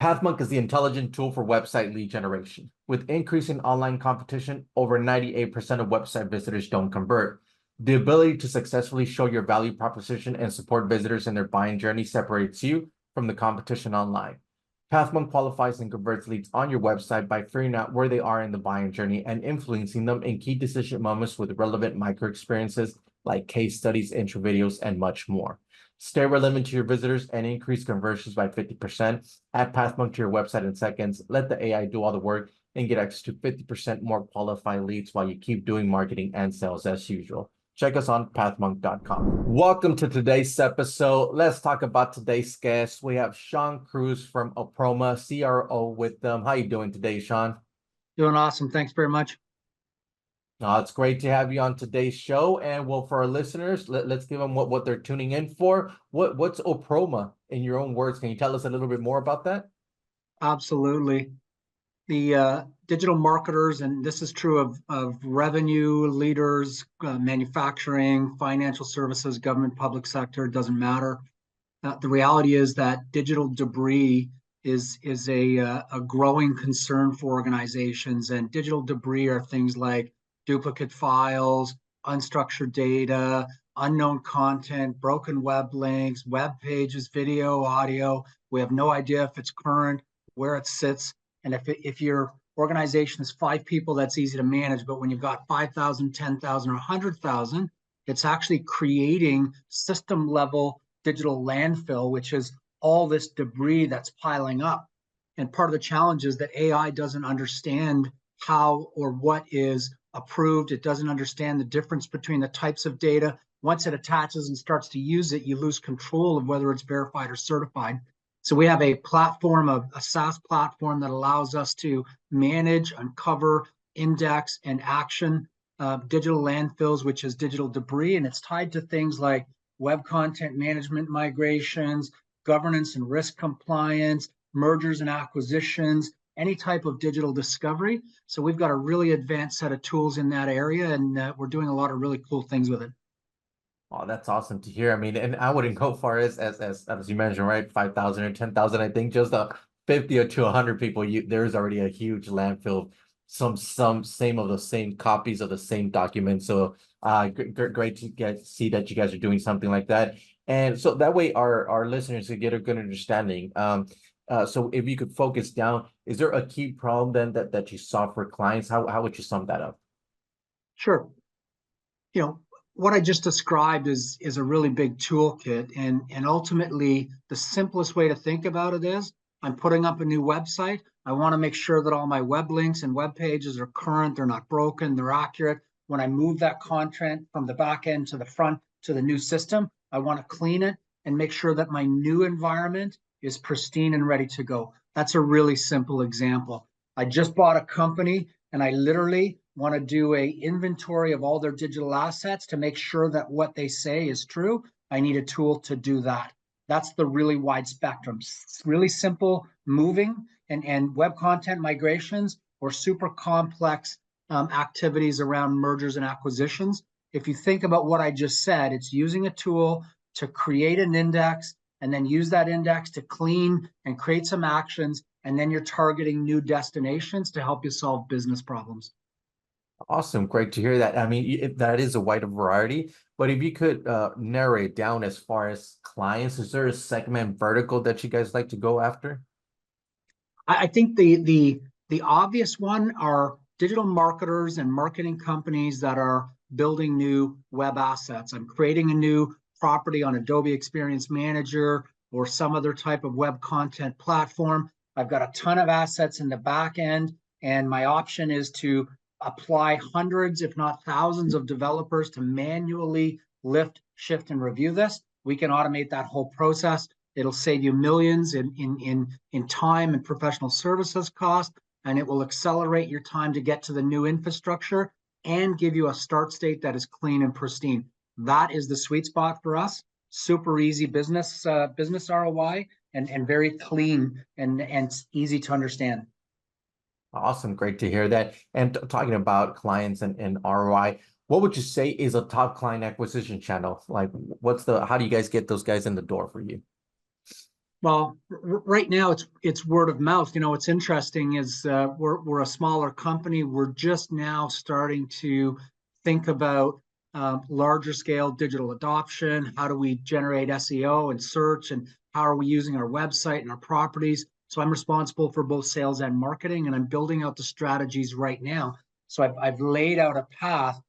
Pathmonk is the intelligent tool for website lead generation. With increasing online competition, over 98% of website visitors don't convert. The ability to successfully show your value proposition and support visitors in their buying journey separates you from the competition online. Pathmonk qualifies and converts leads on your website by figuring out where they are in the buying journey and influencing them in key decision moments with relevant micro experiences like case studies, intro videos, and much more. Stay relevant to your visitors and increase conversions by 50%. Add Pathmonk to your website in seconds. Let the AI do all the work and get access to 50% more qualified leads while you keep doing marketing and sales as usual. Check us on pathmonk.com. Welcome to today's episode. Let's talk about today's guest. We have Shawn Cruise from Oproma, CRO with them. How you doing today, Shawn? Doing awesome. Thanks very much. It's great to have you on today's show. And well, for our listeners, let's give them what they're tuning in for. What's Oproma in your own words? Can you tell us a little bit more about that? Absolutely. The digital marketers, and this is true of revenue leaders, manufacturing, financial services, government, public sector, it doesn't matter. The reality is that digital debris is a growing concern for organizations, and digital debris are things like duplicate files, unstructured data, unknown content, broken web links, web pages, video, audio. We have no idea if it's current, where it sits. And if your organization is 5 people, that's easy to manage. But when you've got 5,000, 10,000, or 100,000, it's actually creating system level digital landfill, which is all this debris that's piling up. And part of the challenge is that AI doesn't understand how or what is approved. It doesn't understand the difference between the types of data. Once it attaches and starts to use it, you lose control of whether it's verified or certified. So we have a platform, a SaaS platform that allows us to manage, uncover, index, and action digital landfills, which is digital debris. And it's tied to things like web content management migrations, governance and risk compliance, mergers and acquisitions, any type of digital discovery. So we've got a really advanced set of tools in that area, and we're doing a lot of really cool things with it. Oh, that's awesome to hear. I mean, and I wouldn't go far as you mentioned, right? 5,000 or 10,000. I think just 50 or to 100 people, there's already a huge landfill. Some same of the same copies of the same document. So great to see that you guys are doing something like that. And so that way our listeners could get a good understanding. So if you could focus down, is there a key problem then that you saw for clients? How would you sum that up? Sure. You know, what I just described is a really big toolkit, and ultimately the simplest way to think about it is I'm putting up a new website. I want to make sure that all my web links and web pages are current, they're not broken, they're accurate. When I move that content from the back end to the front to the new system, I want to clean it and make sure that my new environment is pristine and ready to go. That's a really simple example. I just bought a company and I literally want to do a inventory of all their digital assets to make sure that what they say is true. I need a tool to do that. That's the really wide spectrum. It's really simple moving and web content migrations, or super complex activities around mergers and acquisitions. If you think about what I just said, it's using a tool to create an index and then use that index to clean and create some actions. And then you're targeting new destinations to help you solve business problems. Awesome. Great to hear that. I mean, that is a wider variety, but if you could narrow it down as far as clients, is there a segment vertical that you guys like to go after? I think the obvious one are digital marketers and marketing companies that are building new web assets. I'm creating a new property on Adobe Experience Manager or some other type of web content platform. I've got a ton of assets in the back end, and my option is to apply hundreds, if not thousands, of developers to manually lift, shift, and review this. We can automate that whole process. It'll save you millions in time and professional services cost, and it will accelerate your time to get to the new infrastructure and give you a start state that is clean and pristine. That is the sweet spot for us. Super easy business ROI and very clean and easy to understand. Awesome. Great to hear that. And talking about clients and ROI, what would you say is a top client acquisition channel? Like, how do you guys get those guys in the door for you? Well, right now it's word of mouth. What's interesting is we're a smaller company. We're just now starting to think about larger scale digital adoption. How do we generate SEO and search, and how are we using our website and our properties? So I'm responsible for both sales and marketing, and I'm building out the strategies right now. So I've laid out a path.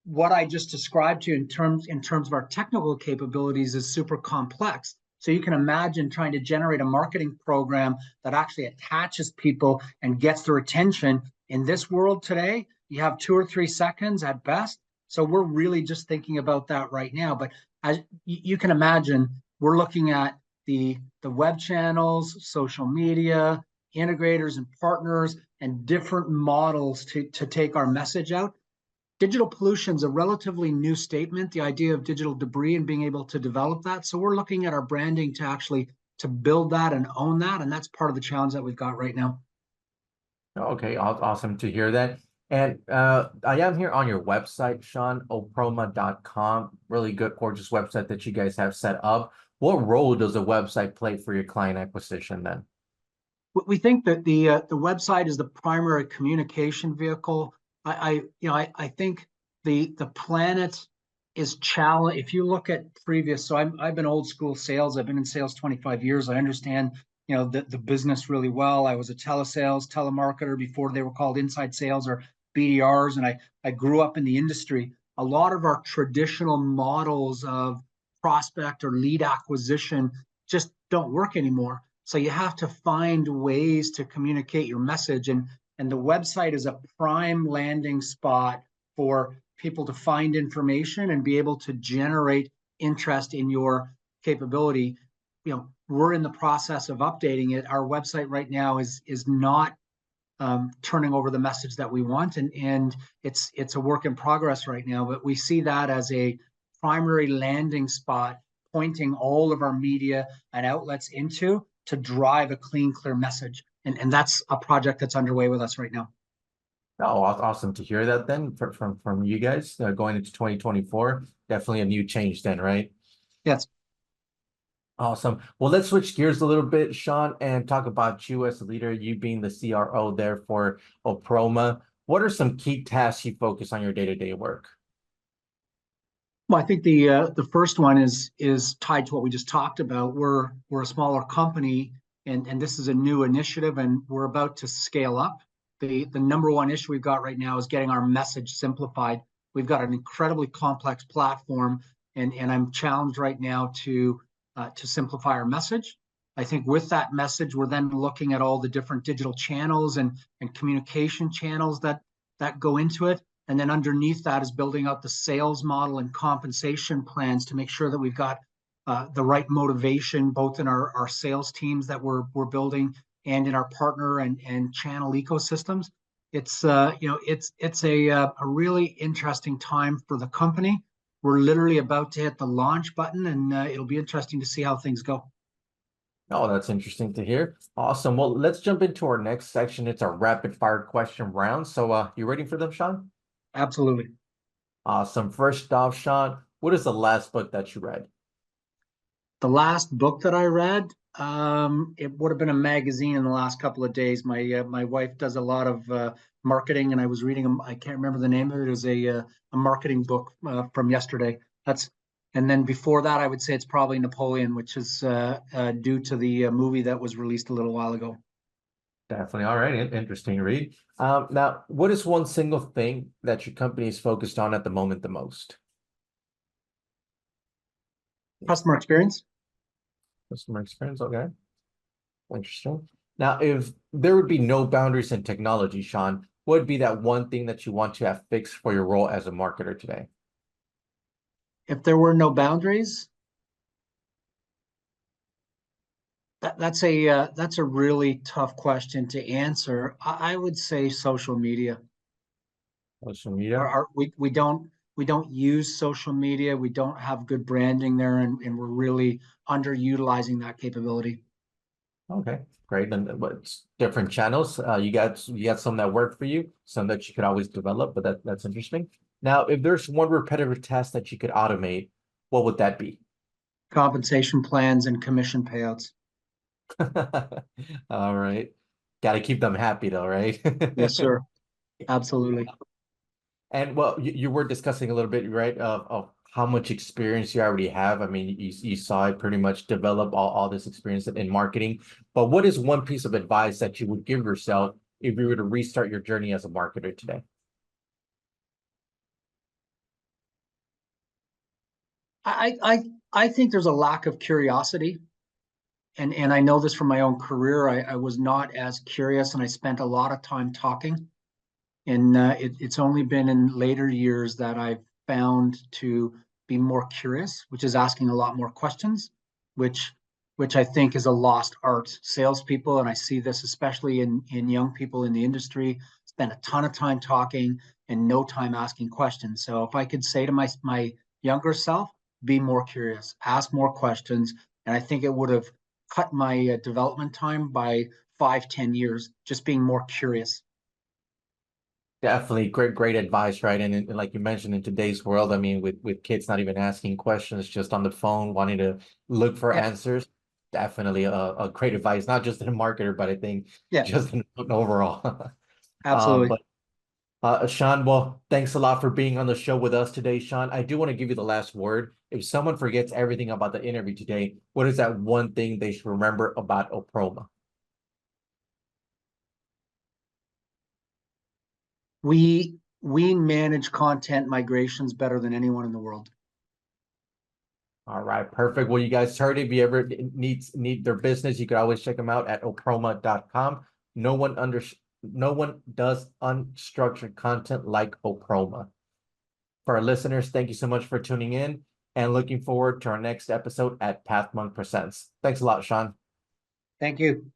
What I just described to you in terms of our technical capabilities is super complex. So you can imagine trying to generate a marketing program that actually attaches people and gets their attention. In this world today, you have 2 or 3 seconds at best. So we're really just thinking about that right now. But as you can imagine, we're looking at the web channels, social media, integrators and partners, and different models to take our message out. Digital pollution is a relatively new statement, the idea of digital debris and being able to develop that. So we're looking at our branding to actually to build that and own that. And that's part of the challenge that we've got right now. Okay, awesome to hear that. And I am here on your website, ShawnOproma.com. Really good, gorgeous website that you guys have set up. What role does a website play for your client acquisition then? We think that the website is the primary communication vehicle. I think the planet is challenged. If you look at previous, so I've been old school sales. I've been in sales 25 years. I understand the business really well. I was a telesales telemarketer before they were called inside sales or BDRs, and I grew up in the industry. A lot of our traditional models of prospect or lead acquisition just don't work anymore. So you have to find ways to communicate your message, and the website is a prime landing spot for people to find information and be able to generate interest in your capability. We're in the process of updating it. Our website right now is not turning over the message that we want, and it's a work in progress right now. But we see that as a primary landing spot, pointing all of our media and outlets into to drive a clean, clear message. And that's a project that's underway with us right now. Oh, awesome to hear that then from you guys going into 2024. Definitely a new change then, right? Yes. Awesome. Well, let's switch gears a little bit, Shawn, and talk about you as a leader, you being the CRO there for Oproma. What are some key tasks you focus on your day-to-day work? Well, I think the first one is tied to what we just talked about. We're a smaller company, and this is a new initiative, and we're about to scale up. The number one issue we've got right now is getting our message simplified. We've got an incredibly complex platform, and I'm challenged right now to simplify our message. I think with that message, we're then looking at all the different digital channels and communication channels that go into it. And then underneath that is building out the sales model and compensation plans to make sure that we've got the right motivation, both in our sales teams that we're building and in our partner and channel ecosystems. It's a really interesting time for the company. We're literally about to hit the launch button, and it'll be interesting to see how things go. Oh, that's interesting to hear. Awesome. Well, let's jump into our next section. It's our rapid fire question round. So, you ready for them, Shawn? Absolutely. Awesome. First off, Shawn, what is the last book that you read? The last book that I read, it would have been a magazine in the last couple of days. My wife does a lot of marketing, and I was reading them. I can't remember the name of it. It was a marketing book from yesterday. And then before that, I would say it's probably Napoleon, which is due to the movie that was released a little while ago. Definitely. All right. Interesting read. Now, what is one single thing that your company is focused on at the moment the most? Customer experience. Customer experience. Okay. Interesting. Now, if there would be no boundaries in technology, Shawn, what would be that one thing that you want to have fixed for your role as a marketer today? If there were no boundaries, that's a really tough question to answer. I would say social media. Social media. We don't use social media. We don't have good branding there, and we're really underutilizing that capability. Okay, great. And what's different channels? You got some that work for you, some that you could always develop, but that's interesting. Now, if there's one repetitive task that you could automate, what would that be? Compensation plans and commission payouts. All right. Got to keep them happy though, right? Yes, sir. Absolutely. And well, you were discussing a little bit, right, of how much experience you already have. I mean, you saw it pretty much develop all this experience in marketing. But what is one piece of advice that you would give yourself if you were to restart your journey as a marketer today? I think there's a lack of curiosity. And I know this from my own career. I was not as curious and I spent a lot of time talking. And it's only been in later years that I've found to be more curious, which is asking a lot more questions, which which I think is a lost art. Salespeople, and I see this especially in young people in the industry, spend a ton of time talking and no time asking questions. So if I could say to my younger self, be more curious, ask more questions, and I think it would have cut my development time by 5, 10 years. Just being more curious. Definitely great advice, right? And like you mentioned, in today's world, I mean, with kids not even asking questions, just on the phone, wanting to look for Yeah, answers, definitely a great advice, not just in a marketer, but I think yeah, just in overall. absolutely. But Shawn, well, thanks a lot for being on the show with us today, Shawn. I do want to give you the last word. If someone forgets everything about the interview today, what is that one thing they should remember about Oproma? We manage content migrations better than anyone in the world. All right, perfect. Well, you guys heard it. If you ever need their business, you can always check them out at oproma.com. No one under no one does unstructured content like Oproma. For our listeners, thank you so much for tuning in and looking forward to our next episode at Pathmonk Presents. Thanks a lot, Shawn. Thank you.